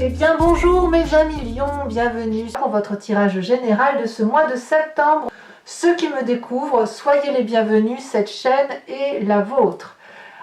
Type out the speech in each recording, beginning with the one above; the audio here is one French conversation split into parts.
Eh bien bonjour mes amis lions, bienvenue pour votre tirage général de ce mois de septembre. Ceux qui me découvrent, soyez les bienvenus, cette chaîne est la vôtre.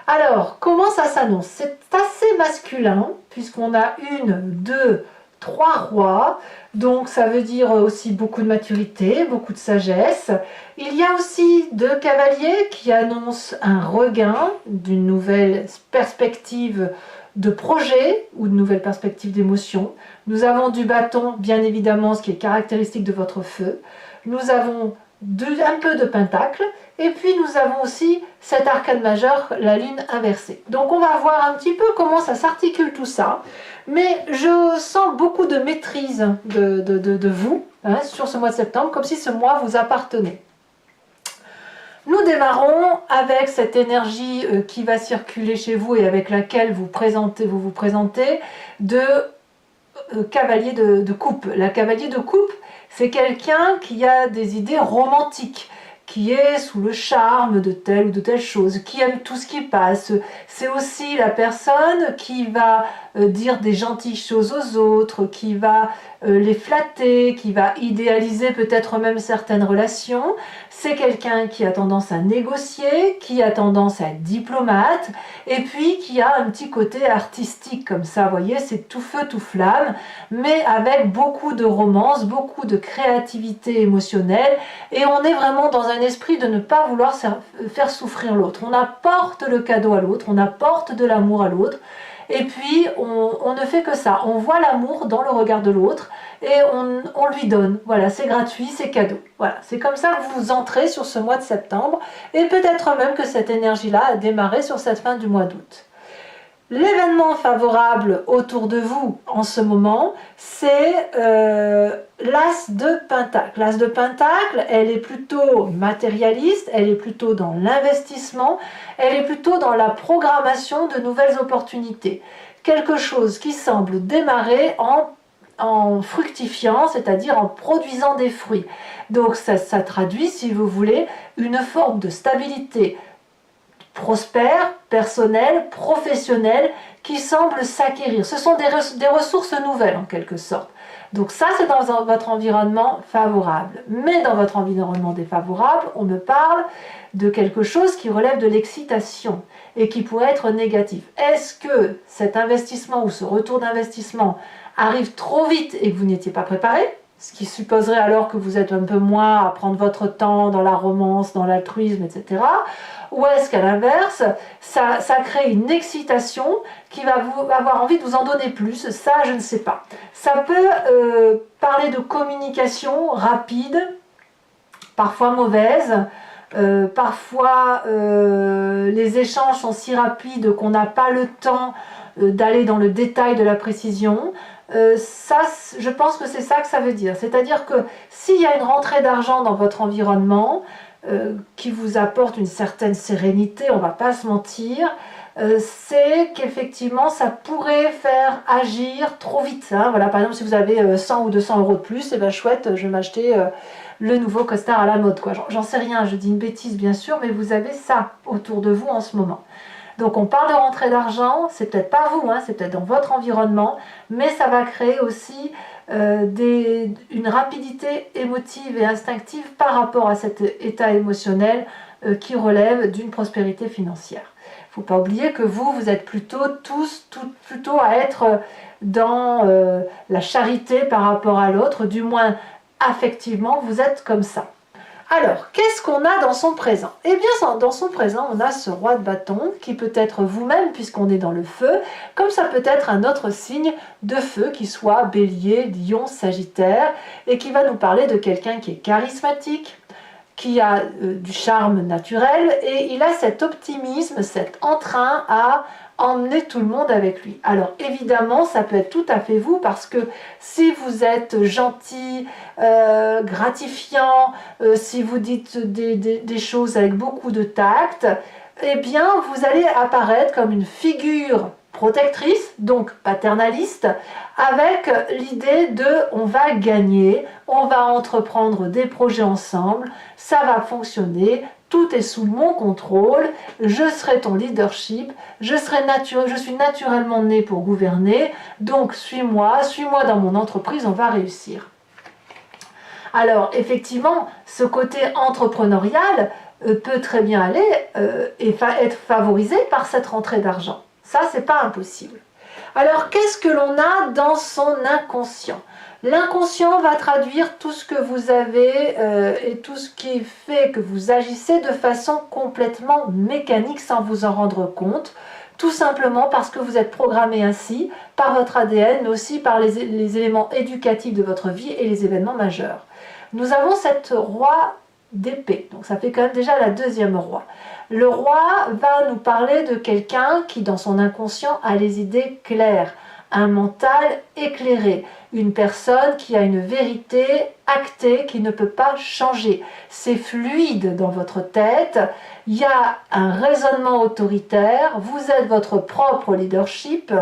Alors, comment ça s'annonce? C'est assez masculin, puisqu'on a 1, 2, 3 rois, donc ça veut dire aussi beaucoup de maturité, beaucoup de sagesse. Il y a aussi 2 cavaliers qui annoncent un regain d'une nouvelle perspective de projet ou de nouvelles perspectives d'émotion. Nous avons du bâton, bien évidemment, ce qui est caractéristique de votre feu. Nous avons un peu de pentacle, et puis nous avons aussi cet arcane majeur, la lune inversée. Donc on va voir un petit peu comment ça s'articule tout ça, mais je sens beaucoup de maîtrise de vous sur ce mois de septembre, comme si ce mois vous appartenait. Nous démarrons avec cette énergie qui va circuler chez vous et avec laquelle vous vous présentez de cavalier de coupe. La cavalier de coupe, c'est quelqu'un qui a des idées romantiques, qui est sous le charme de telle ou de telle chose, qui aime tout ce qui passe. C'est aussi la personne qui va dire des gentilles choses aux autres, qui va les flatter, qui va idéaliser peut-être même certaines relations. C'est quelqu'un qui a tendance à négocier, qui a tendance à être diplomate, et puis qui a un petit côté artistique comme ça, vous voyez, c'est tout feu, tout flamme, mais avec beaucoup de romance, beaucoup de créativité émotionnelle, et on est vraiment dans un esprit de ne pas vouloir faire souffrir l'autre. On apporte le cadeau à l'autre, on apporte de l'amour à l'autre, et puis on ne fait que ça. On voit l'amour dans le regard de l'autre et on lui donne. Voilà, c'est gratuit, c'est cadeau. Voilà, c'est comme ça que vous entrez sur ce mois de septembre, et peut-être même que cette énergie-là a démarré sur cette fin du mois d'août. L'événement favorable autour de vous en ce moment, c'est l'As de Pentacle. L'As de Pentacle, elle est plutôt matérialiste, elle est plutôt dans l'investissement, elle est plutôt dans la programmation de nouvelles opportunités. Quelque chose qui semble démarrer en fructifiant, c'est-à-dire en produisant des fruits. Donc ça traduit, si vous voulez, une forme de stabilité prospère, personnel, professionnel, qui semble s'acquérir. Ce sont des ressources nouvelles en quelque sorte. Donc ça, c'est dans votre environnement favorable. Mais dans votre environnement défavorable, on me parle de quelque chose qui relève de l'excitation et qui pourrait être négatif. Est-ce que cet investissement ou ce retour d'investissement arrive trop vite et que vous n'étiez pas préparé? Ce qui supposerait alors que vous êtes un peu moins à prendre votre temps dans la romance, dans l'altruisme, etc. Ou est-ce qu'à l'inverse, ça crée une excitation qui va avoir envie de vous en donner plus? Ça, je ne sais pas. Ça peut parler de communication rapide, parfois mauvaise, parfois les échanges sont si rapides qu'on n'a pas le temps d'aller dans le détail de la précision. Ça, je pense que c'est ça que ça veut dire. C'est-à-dire que s'il y a une rentrée d'argent dans votre environnement qui vous apporte une certaine sérénité, on ne va pas se mentir, c'est qu'effectivement ça pourrait faire agir trop vite. Voilà, par exemple, si vous avez 100 ou 200 euros de plus, et ben chouette, je vais m'acheter le nouveau costard à la mode, quoi. J'en sais rien, je dis une bêtise bien sûr, mais vous avez ça autour de vous en ce moment. Donc on parle de rentrée d'argent, c'est peut-être pas vous, c'est peut-être dans votre environnement, mais ça va créer aussi une rapidité émotive et instinctive par rapport à cet état émotionnel qui relève d'une prospérité financière. Il ne faut pas oublier que vous êtes plutôt à être dans la charité par rapport à l'autre, du moins affectivement, vous êtes comme ça. Alors, qu'est-ce qu'on a dans son présent? Eh bien, dans son présent, on a ce roi de bâton qui peut être vous-même puisqu'on est dans le feu, comme ça peut être un autre signe de feu qui soit bélier, lion, sagittaire, et qui va nous parler de quelqu'un qui est charismatique, qui a du charme naturel, et il a cet optimisme, cet entrain à emmener tout le monde avec lui. Alors évidemment, ça peut être tout à fait vous, parce que si vous êtes gentil, gratifiant, si vous dites des choses avec beaucoup de tact, eh bien vous allez apparaître comme une figure protectrice, donc paternaliste, avec l'idée de on va gagner, on va entreprendre des projets ensemble, ça va fonctionner, tout est sous mon contrôle, je serai ton leadership, je suis naturellement né pour gouverner, donc suis-moi dans mon entreprise, on va réussir. Alors effectivement, ce côté entrepreneurial peut très bien aller et être favorisé par cette rentrée d'argent. Ça, c'est pas impossible. Alors, qu'est-ce que l'on a dans son inconscient? L'inconscient va traduire tout ce que vous avez et tout ce qui fait que vous agissez de façon complètement mécanique sans vous en rendre compte, tout simplement parce que vous êtes programmé ainsi par votre ADN, mais aussi par les éléments éducatifs de votre vie et les événements majeurs. Nous avons cette roi d'épée, donc ça fait quand même déjà la deuxième roi. Le roi va nous parler de quelqu'un qui, dans son inconscient, a les idées claires, un mental éclairé, une personne qui a une vérité actée qui ne peut pas changer. C'est fluide dans votre tête, il y a un raisonnement autoritaire, vous êtes votre propre leadership,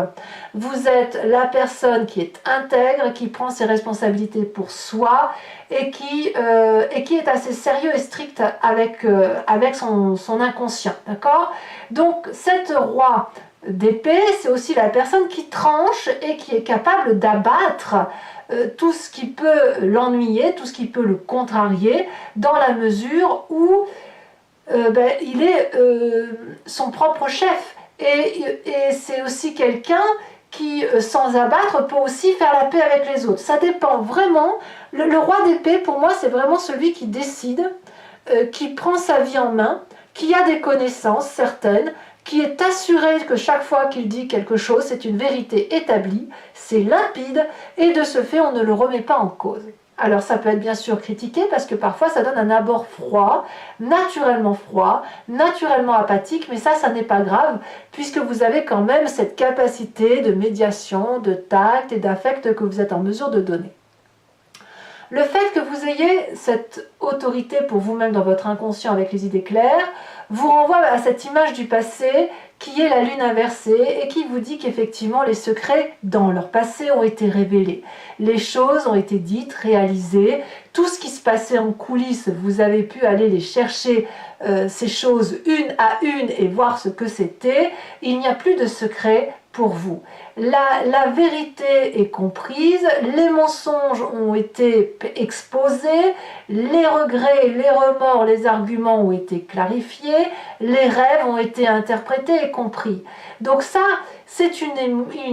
vous êtes la personne qui est intègre, qui prend ses responsabilités pour soi et qui est assez sérieux et strict avec son inconscient. D'accord? Donc, cette roi d'épée, c'est aussi la personne qui tranche et qui est capable d'abattre tout ce qui peut l'ennuyer, tout ce qui peut le contrarier, dans la mesure où il est son propre chef. Et c'est aussi quelqu'un qui, sans abattre, peut aussi faire la paix avec les autres. Ça dépend vraiment. Le roi d'épée, pour moi, c'est vraiment celui qui décide, qui prend sa vie en main, qui a des connaissances certaines, qui est assuré que chaque fois qu'il dit quelque chose, c'est une vérité établie, c'est limpide, et de ce fait, on ne le remet pas en cause. Alors ça peut être bien sûr critiqué parce que parfois ça donne un abord froid, naturellement apathique, mais ça n'est pas grave puisque vous avez quand même cette capacité de médiation, de tact et d'affect que vous êtes en mesure de donner. Le fait que vous ayez cette autorité pour vous-même dans votre inconscient avec les idées claires vous renvoie à cette image du passé qui est la lune inversée et qui vous dit qu'effectivement les secrets dans leur passé ont été révélés. Les choses ont été dites, réalisées, tout ce qui se passait en coulisses, vous avez pu aller les chercher ces choses une à une et voir ce que c'était. Il n'y a plus de secret pour vous. La vérité est comprise, les mensonges ont été exposés, les regrets, les remords, les arguments ont été clarifiés, les rêves ont été interprétés et compris. Donc ça, c'est une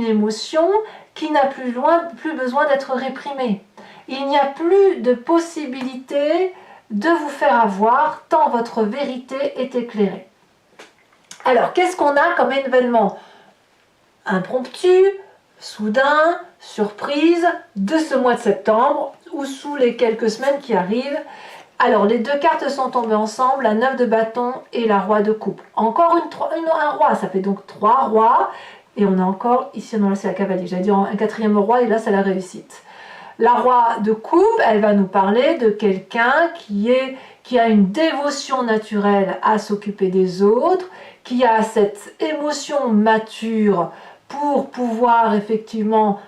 émotion qui n'a plus besoin d'être réprimée. Il n'y a plus de possibilité de vous faire avoir tant votre vérité est éclairée. Alors, qu'est-ce qu'on a comme événement impromptu, soudain, surprise de ce mois de septembre ou sous les quelques semaines qui arrivent? Alors les deux cartes sont tombées ensemble, la 9 de bâton et la roi de coupe. Encore un roi, ça fait donc 3 rois et on a encore, ici non là c'est la cavalier, j'allais dire un 4e roi et là c'est la réussite. La roi de coupe, elle va nous parler de quelqu'un qui a une dévotion naturelle à s'occuper des autres, qui a cette émotion mature pour pouvoir effectivement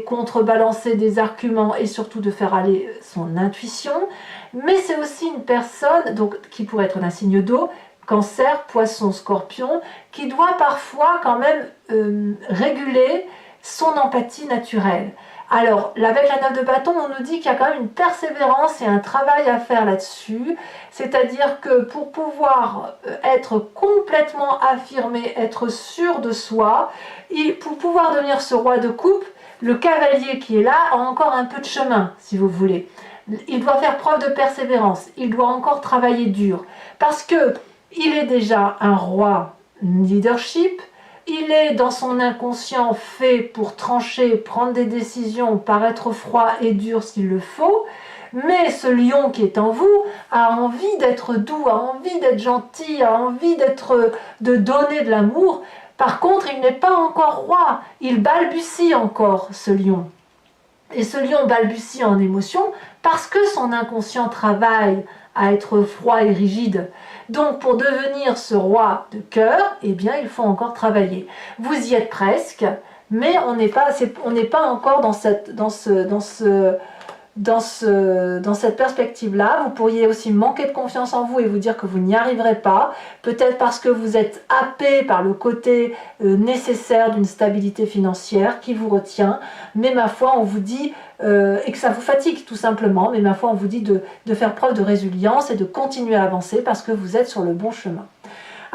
contrebalancer des arguments et surtout de faire aller son intuition. Mais c'est aussi une personne donc, qui pourrait être un signe d'eau, Cancer, Poisson, Scorpion, qui doit parfois quand même réguler son empathie naturelle. Alors, avec la 9 de bâton, on nous dit qu'il y a quand même une persévérance et un travail à faire là-dessus. C'est-à-dire que pour pouvoir être complètement affirmé, être sûr de soi, et pour pouvoir devenir ce roi de coupe, le cavalier qui est là a encore un peu de chemin, si vous voulez. Il doit faire preuve de persévérance, il doit encore travailler dur. Parce que il est déjà un roi leadership, il est dans son inconscient fait pour trancher, prendre des décisions, paraître froid et dur s'il le faut, mais ce lion qui est en vous a envie d'être doux, a envie d'être gentil, a envie de donner de l'amour. Par contre, il n'est pas encore roi, il balbutie encore ce lion. Et ce lion balbutie en émotion parce que son inconscient travaille à être froid et rigide. Donc pour devenir ce roi de cœur, eh bien il faut encore travailler. Vous y êtes presque, mais on n'est pas encore dans dans cette perspective-là. Vous pourriez aussi manquer de confiance en vous et vous dire que vous n'y arriverez pas, peut-être parce que vous êtes happé par le côté nécessaire d'une stabilité financière qui vous retient, mais ma foi, on vous dit, et que ça vous fatigue tout simplement, mais ma foi, on vous dit de faire preuve de résilience et de continuer à avancer parce que vous êtes sur le bon chemin.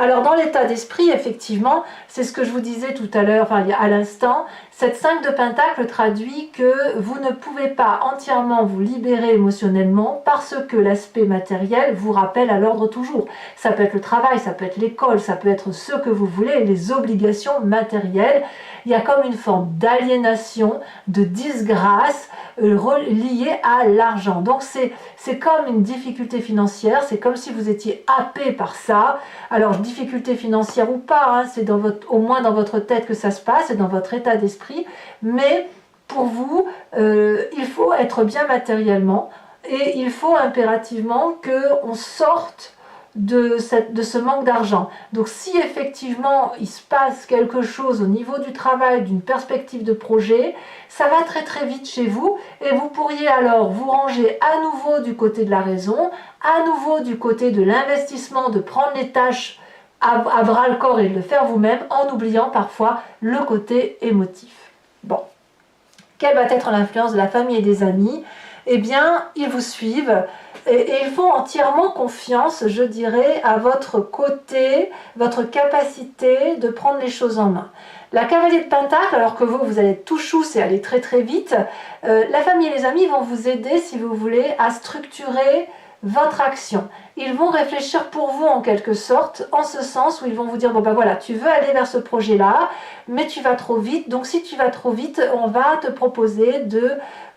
Alors dans l'état d'esprit, effectivement, c'est ce que je vous disais tout à l'heure, enfin à l'instant, cette 5 de Pentacle traduit que vous ne pouvez pas entièrement vous libérer émotionnellement parce que l'aspect matériel vous rappelle à l'ordre toujours. Ça peut être le travail, ça peut être l'école, ça peut être ce que vous voulez, les obligations matérielles. Il y a comme une forme d'aliénation, de disgrâce liée à l'argent. Donc c'est comme une difficulté financière, c'est comme si vous étiez happé par ça. Alors difficulté financière ou pas, hein, c'est au moins dans votre tête que ça se passe, c'est dans votre état d'esprit, mais pour vous, il faut être bien matériellement et il faut impérativement qu'on sorte de ce manque d'argent. Donc si effectivement il se passe quelque chose au niveau du travail, d'une perspective de projet, ça va très très vite chez vous et vous pourriez alors vous ranger à nouveau du côté de la raison, à nouveau du côté de l'investissement, de prendre les tâches à bras le corps et de le faire vous-même en oubliant parfois le côté émotif. Bon, quelle va être l'influence de la famille et des amis? Eh bien, ils vous suivent et ils font entièrement confiance, je dirais, à votre côté, votre capacité de prendre les choses en main. La cavalier de Pentacle, alors que vous allez être tout chousse et aller très très vite, la famille et les amis vont vous aider, si vous voulez, à structurer votre action. Ils vont réfléchir pour vous en quelque sorte, en ce sens où ils vont vous dire, bon ben voilà, tu veux aller vers ce projet-là, mais tu vas trop vite, donc si tu vas trop vite, on va te proposer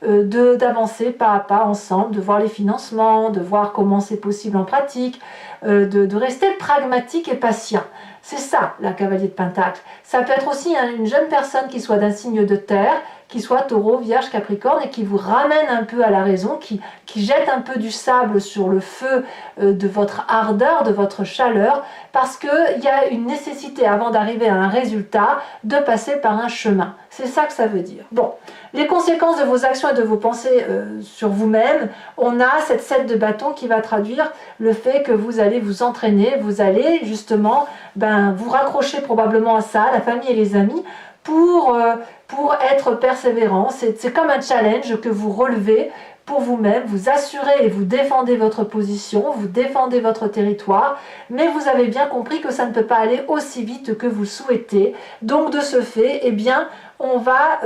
d'avancer pas à pas ensemble, de voir les financements, de voir comment c'est possible en pratique, de rester pragmatique et patient. C'est ça, la cavalier de Pentacle. Ça peut être aussi une jeune personne qui soit d'un signe de terre, qui soit Taureau, Vierge, Capricorne, et qui vous ramène un peu à la raison, qui jette un peu du sable sur le feu de votre ardeur, de votre chaleur, parce qu'il y a une nécessité, avant d'arriver à un résultat, de passer par un chemin. C'est ça que ça veut dire. Bon, les conséquences de vos actions et de vos pensées sur vous-même, on a cette 7 de bâton qui va traduire le fait que vous allez vous entraîner, vous allez justement vous raccrocher probablement à ça, la famille et les amis, pour être persévérant. C'est comme un challenge que vous relevez pour vous-même, vous assurez et vous défendez votre position, vous défendez votre territoire, mais vous avez bien compris que ça ne peut pas aller aussi vite que vous le souhaitez. Donc de ce fait, eh bien, on va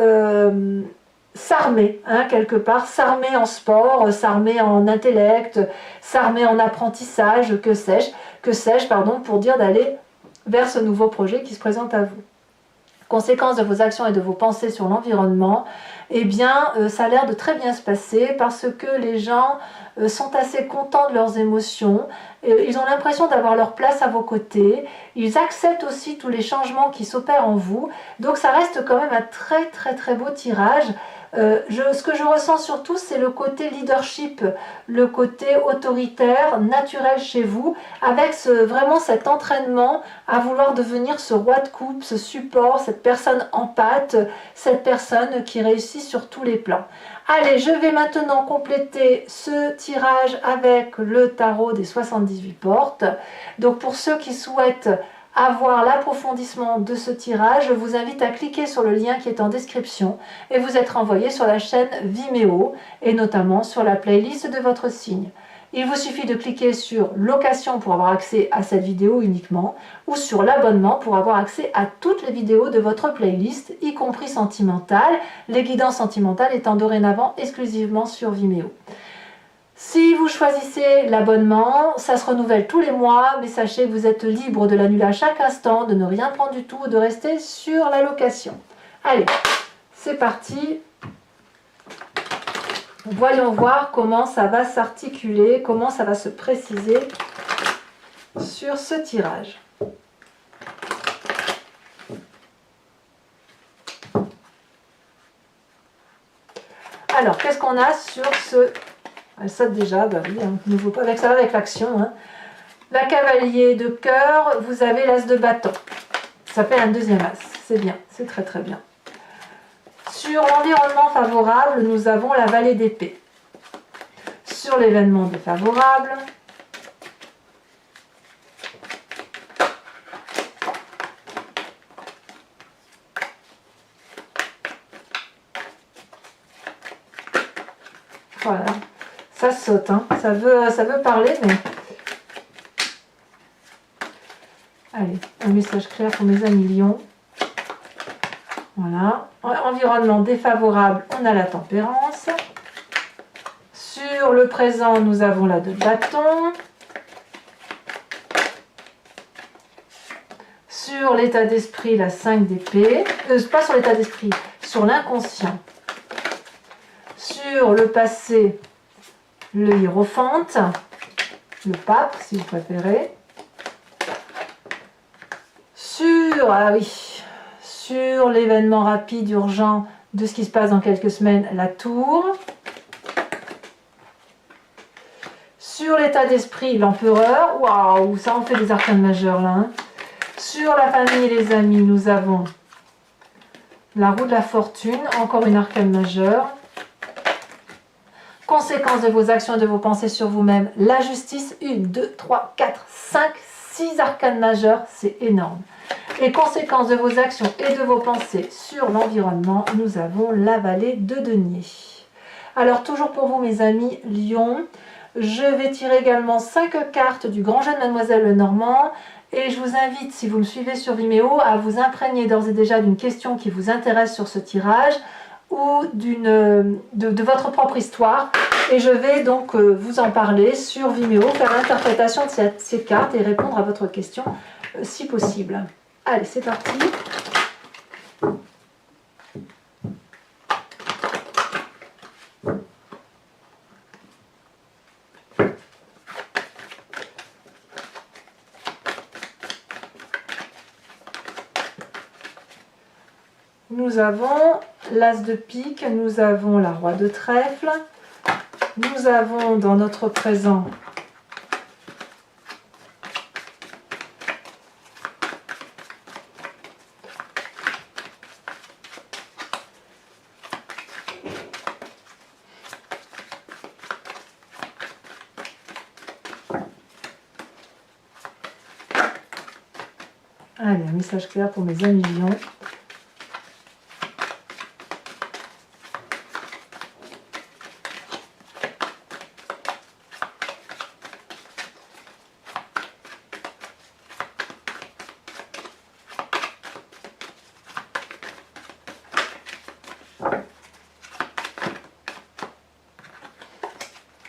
s'armer, hein, quelque part, s'armer en sport, s'armer en intellect, s'armer en apprentissage, que sais-je, pour dire d'aller vers ce nouveau projet qui se présente à vous. Conséquence de vos actions et de vos pensées sur l'environnement, eh bien, ça a l'air de très bien se passer parce que les gens sont assez contents de leurs émotions, ils ont l'impression d'avoir leur place à vos côtés, ils acceptent aussi tous les changements qui s'opèrent en vous, donc ça reste quand même un très très très beau tirage. Ce que je ressens surtout, c'est le côté leadership, le côté autoritaire, naturel chez vous, avec vraiment cet entraînement à vouloir devenir ce roi de coupe, ce support, cette personne empathe, cette personne qui réussit sur tous les plans. Allez, je vais maintenant compléter ce tirage avec le tarot des 78 portes. Donc pour ceux qui souhaitent avoir l'approfondissement de ce tirage, je vous invite à cliquer sur le lien qui est en description et vous être renvoyé sur la chaîne Vimeo et notamment sur la playlist de votre signe. Il vous suffit de cliquer sur location pour avoir accès à cette vidéo uniquement ou sur l'abonnement pour avoir accès à toutes les vidéos de votre playlist, y compris sentimentales, les guidances sentimentales étant dorénavant exclusivement sur Vimeo. Si vous choisissez l'abonnement, ça se renouvelle tous les mois, mais sachez que vous êtes libre de l'annuler à chaque instant, de ne rien prendre du tout, de rester sur la location. Allez, c'est parti. Voyons voir comment ça va s'articuler, comment ça va se préciser sur ce tirage. Alors, qu'est-ce qu'on a sur ce... Elle saute déjà, bah oui, nouveau pas avec ça, avec l'action. Hein. La cavalier de cœur, vous avez l'as de bâton. Ça fait un deuxième as, c'est bien, c'est très très bien. Sur l'environnement favorable, nous avons la vallée d'épée. sur l'événement défavorable. Voilà, ça saute, hein. Ça veut parler, mais... Allez, un message clair pour mes amis lions. Voilà. Environnement défavorable, on a la tempérance. Sur le présent, nous avons la 2 de bâton. Sur l'état d'esprit, la 5 d'épée. Pas sur l'état d'esprit, sur l'inconscient. Sur le passé, le hiérophante, le pape si vous préférez. Sur l'événement rapide, urgent de ce qui se passe dans quelques semaines, la tour. Sur l'état d'esprit, l'empereur. Waouh, ça en fait des arcanes majeures là. Hein. Sur la famille et les amis, nous avons la roue de la fortune, encore une arcane majeure. Conséquences de vos actions et de vos pensées sur vous-même, la justice, 1, 2, 3, 4, 5, 6 arcanes majeures, c'est énorme. Et conséquences de vos actions et de vos pensées sur l'environnement, nous avons la vallée de denier. Alors toujours pour vous mes amis Lion, je vais tirer également 5 cartes du grand jeu de Mademoiselle Lenormand. Et je vous invite, si vous me suivez sur Vimeo, à vous imprégner d'ores et déjà d'une question qui vous intéresse sur ce tirage ou de votre propre histoire. Et je vais donc vous en parler sur Vimeo, faire l'interprétation de ces cartes et répondre à votre question si possible. Allez, c'est parti. Nous avons l'As de pique, nous avons la Roi de trèfle, nous avons dans notre présent allez, un message clair pour mes amis lions.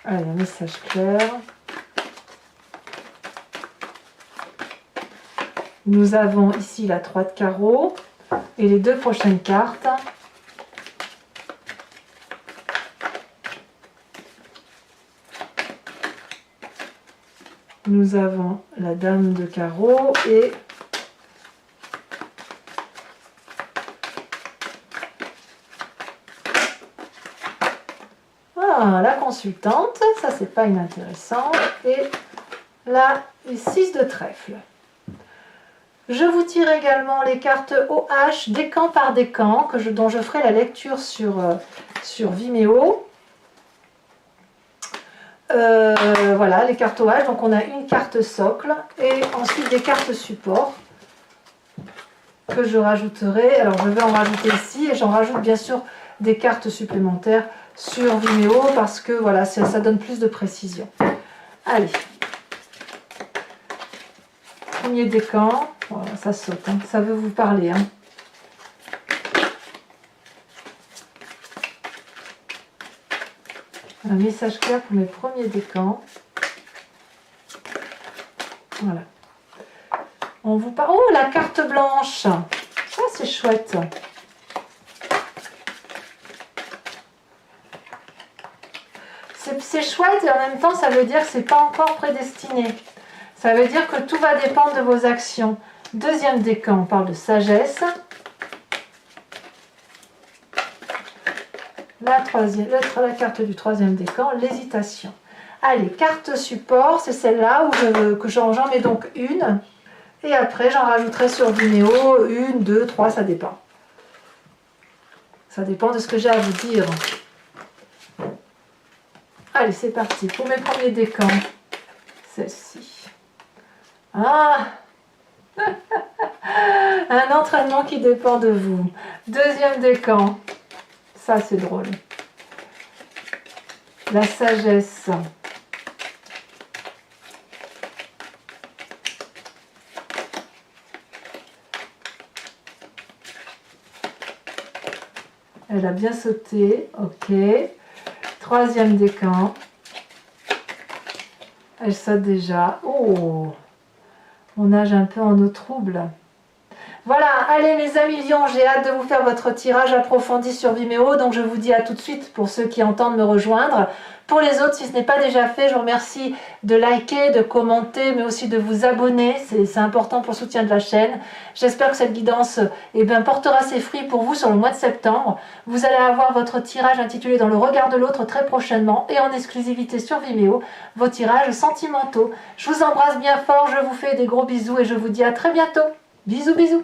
Allez, un message clair. Nous avons ici la 3 de carreau et les 2 prochaines cartes. Nous avons la dame de carreau et la consultante, ça c'est pas inintéressant, et la 6 de trèfle. Je vous tire également les cartes OH, décan par décan, dont je ferai la lecture sur Vimeo. Voilà, les cartes OH, donc on a une carte socle, et ensuite des cartes support, que je rajouterai. Alors je vais en rajouter ici, et j'en rajoute bien sûr des cartes supplémentaires sur Vimeo parce que voilà, ça donne plus de précision. Allez, premier décan, voilà, ça saute, hein, ça veut vous parler. Hein. Un message clair pour mes premiers décans. Voilà. On vous parle. Oh, la carte blanche. Ça, c'est chouette. C'est chouette et en même temps ça veut dire que c'est pas encore prédestiné. Ça veut dire que tout va dépendre de vos actions. Deuxième décan, on parle de sagesse. La carte du troisième décan, l'hésitation. Allez, carte support, c'est celle-là que j'en mets donc une. Et après j'en rajouterai sur Vimeo 1, 2, 3, ça dépend. Ça dépend de ce que j'ai à vous dire. Allez. Allez, c'est parti. Pour mes premiers décans, celle-ci. Ah un entraînement qui dépend de vous. Deuxième décan. Ça, c'est drôle. La sagesse. Elle a bien sauté. Ok. Troisième décan. Elle saute déjà. Oh, on nage un peu en eau trouble. Voilà, allez mes amis lions, j'ai hâte de vous faire votre tirage approfondi sur Vimeo, donc je vous dis à tout de suite pour ceux qui entendent me rejoindre. Pour les autres, si ce n'est pas déjà fait, je vous remercie de liker, de commenter, mais aussi de vous abonner, c'est important pour le soutien de la chaîne. J'espère que cette guidance portera ses fruits pour vous sur le mois de septembre. Vous allez avoir votre tirage intitulé Dans le regard de l'autre très prochainement et en exclusivité sur Vimeo, vos tirages sentimentaux. Je vous embrasse bien fort, je vous fais des gros bisous et je vous dis à très bientôt. Bisous bisous.